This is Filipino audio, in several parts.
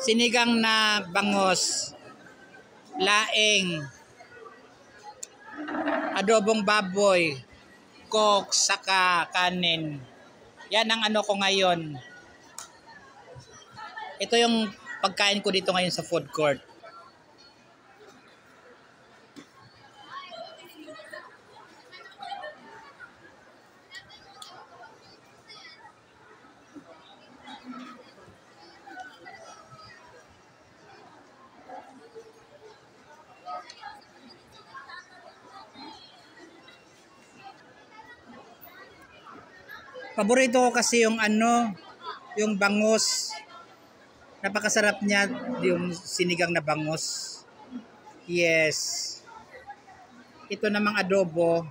Sinigang na bangos, laing, adobong baboy, coke, saka kanin. Yan ang ano ko ngayon. Ito yung pagkain ko dito ngayon sa food court. Paborito ko kasi yung ano, yung bangus. Napakasarap niya, yung sinigang na bangus. Yes. Ito namang adobo.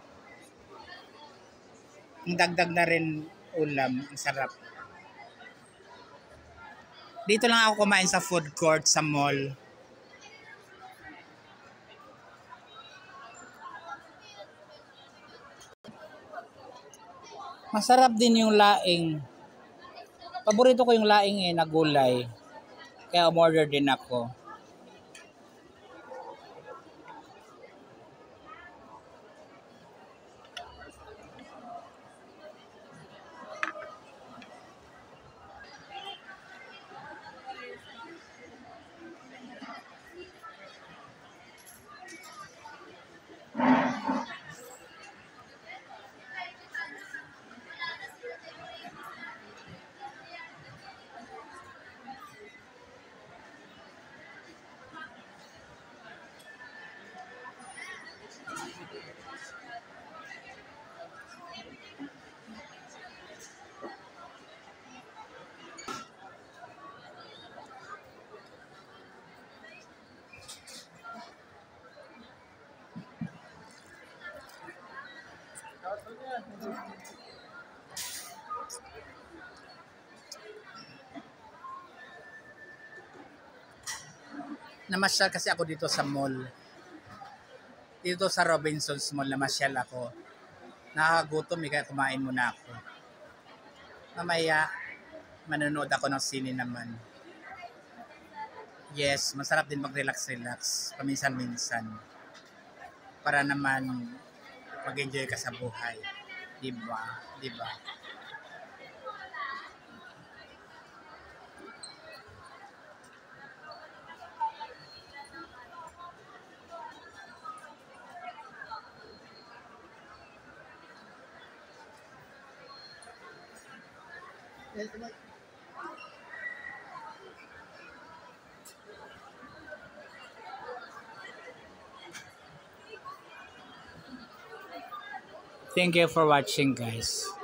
Ang dagdag na rin ulam. Ang sarap. Dito lang ako kumain sa food court sa mall. Masarap din yung laing. Paborito ko yung laing na gulay. Kaya umorder din ako. Namasyal kasi ako dito sa mall. Dito sa Robinsons Mall, namasyal ako. Nakakagutom, kaya kumain muna ako. Mamaya, manonood ako ng sine naman. Yes, masarap din mag-relax-relax, paminsan-minsan. Para naman mag-enjoy ka sa buhay. Diba? Diba? Thank you for watching, guys.